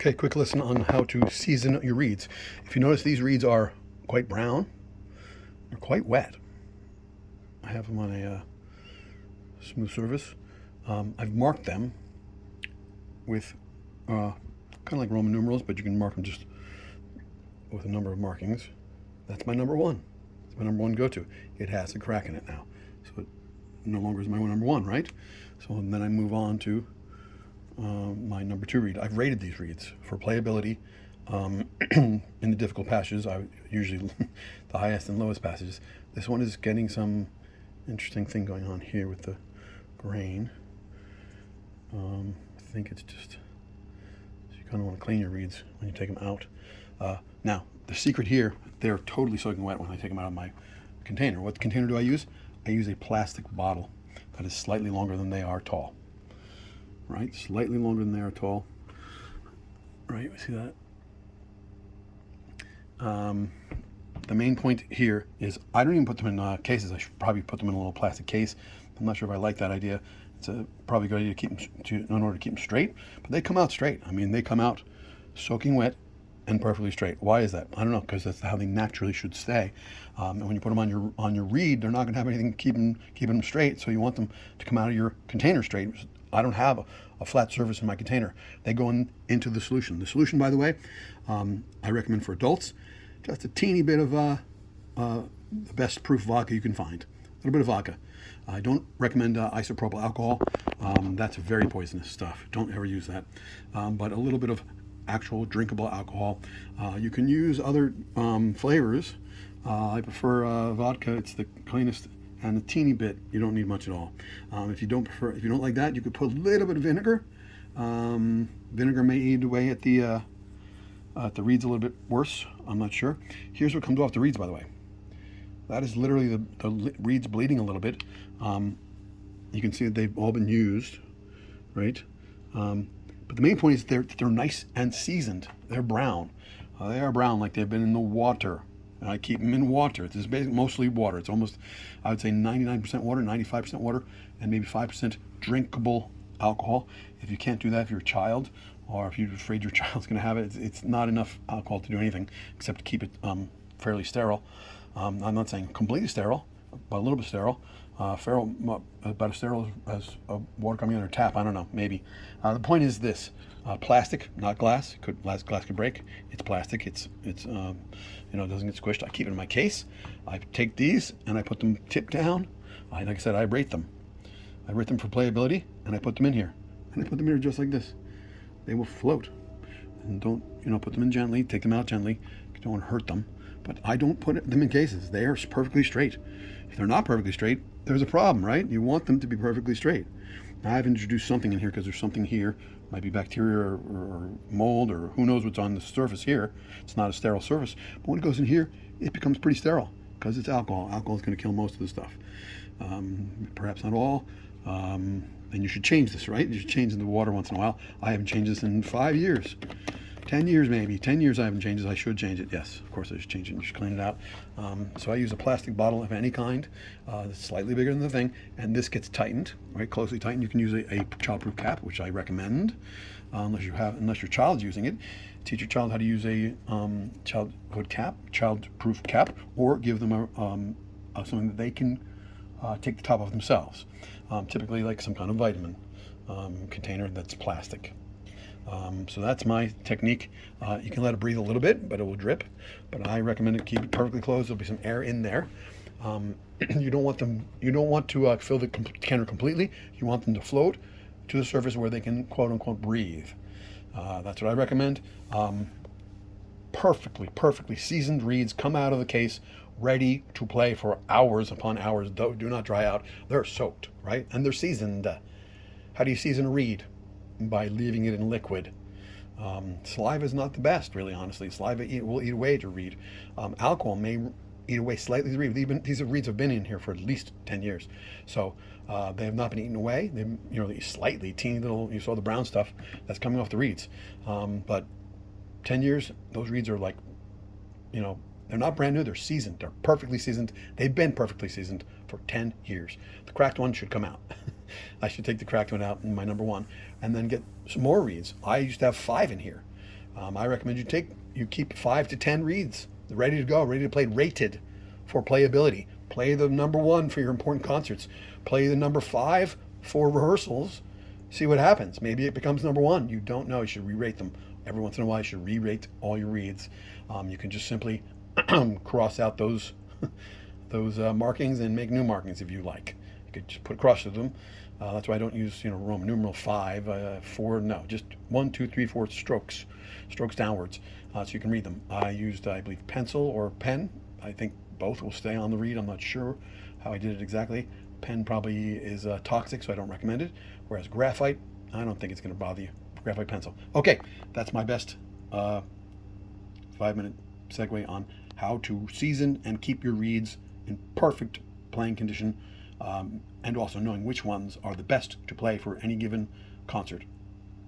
Okay, quick lesson on how to season your reeds. If you notice, these reeds are quite brown. They're quite wet. I have them on a smooth surface. I've marked them with kind of like Roman numerals, but you can mark them just with a number of markings. That's my number one. It's my number one go-to. It has a crack in it now, so it no longer is my number one, right? So then I move on to my number two reed. I've rated these reeds for playability. In the difficult passages, I usually the highest and lowest passages. This one is getting some interesting thing going on here with the grain. I think it's just, you kind of want to clean your reeds when you take them out. Now, the secret here, they're totally soaking wet when I take them out of my container. What container do I use? I use a plastic bottle that is slightly longer than they are tall. Right, slightly longer than they are tall. Right, see that? The main point here is I don't even put them in cases. I should probably put them in a little plastic case. I'm not sure if I like that idea. It's a probably good idea to keep them in order to keep them straight. But they come out straight. I mean, they come out soaking wet and perfectly straight. Why is that? I don't know, because that's how they naturally should stay. And when you put them on your reed, they're not going to have anything keeping them straight. So you want them to come out of your container straight. I don't have a flat surface in my container. They go into the solution. The solution, by the way, I recommend for adults, just a teeny bit of the best proof vodka you can find. A little bit of vodka. I don't recommend isopropyl alcohol. That's very poisonous stuff. Don't ever use that. But a little bit of actual drinkable alcohol. You can use other flavors. I prefer vodka. It's the cleanest. And a teeny bit, you don't need much at all. If you don't like that, you could put a little bit of vinegar. Vinegar may eat away at the reeds a little bit worse. I'm not sure. Here's what comes off the reeds, by the way. That is literally the reeds bleeding a little bit. You can see that they've all been used, right? But the main point is they're nice and seasoned. They're brown. They are brown like they've been in the water. And I keep them in water. It's basically mostly water. It's almost, I would say 99% water, 95% water, and maybe 5% drinkable alcohol. If you can't do that, if you're a child, or if you're afraid your child's going to have it, it's not enough alcohol to do anything except to keep it fairly sterile. I'm not saying completely sterile, but a little bit sterile. About as sterile as water coming out of a tap. I don't know, maybe. The point is this: plastic, not glass. Glass could break. It's plastic. It's it doesn't get squished. I keep it in my case. I take these and I put them tip down. Like I said, I rate them. I rate them for playability, and I put them in here. And I put them here just like this. They will float. And don't put them in gently. Take them out gently. You don't want to hurt them. But I don't put them in cases. They are perfectly straight. If they're not perfectly straight, there's a problem, right? You want them to be perfectly straight. Now, I've introduced something in here because there's something here. Might be bacteria or mold or who knows what's on the surface here. It's not a sterile surface. But when it goes in here, it becomes pretty sterile because it's alcohol. Alcohol is going to kill most of the stuff. Perhaps not all. And you should change this, right? You should change in the water once in a while. I haven't changed this in 5 years. 10 years maybe. 10 years I haven't changed it. I should change it. Yes, of course I should change it. You should clean it out. So I use a plastic bottle of any kind that's slightly bigger than the thing, and this gets tightened, right? Closely tightened. You can use a childproof cap, which I recommend, unless your child's using it. Teach your child how to use a childproof cap, or give them something that they can take the top off themselves. Typically like some kind of vitamin container that's plastic. So that's my technique. You can let it breathe a little bit, but it will drip. But I recommend keep it perfectly closed. There'll be some air in there. You don't want to fill the container completely. You want them to float to the surface where they can quote unquote breathe. That's what I recommend. Perfectly seasoned reeds come out of the case ready to play for hours upon hours. Do not dry out. They're soaked, right? And they're seasoned. How do you season a reed? By leaving it in liquid. Saliva is not the best, really, honestly. Saliva will eat away at your reed. Alcohol may eat away slightly the reed. These reeds have been in here for at least 10 years. So they have not been eaten away. They slightly, teeny little, you saw the brown stuff that's coming off the reeds. But 10 years, those reeds are like, they're not brand new, they're seasoned. They're perfectly seasoned. They've been perfectly seasoned for 10 years. The cracked one should come out. I should take the cracked one out in my number one and then get some more reeds. I used to have 5 in here. I recommend you keep 5 to 10 reeds ready to go, ready to play, rated for playability. Play the number 1 for your important concerts. Play the number 5 for rehearsals. See what happens. Maybe it becomes number 1. You don't know. You should re-rate them. Every once in a while, you should re-rate all your reeds. You can just simply cross out those markings and make new markings if you like. You could just put a cross to them. That's why I don't use Roman numeral 5, 4. No, just 1, 2, 3, 4 strokes downwards, so you can read them. I used, I believe, pencil or pen. I think both will stay on the reed. I'm not sure how I did it exactly. Pen probably is toxic, so I don't recommend it. Whereas graphite, I don't think it's going to bother you. Graphite pencil. Okay, that's my best 5-minute segue on how to season and keep your reeds in perfect playing condition, and also knowing which ones are the best to play for any given concert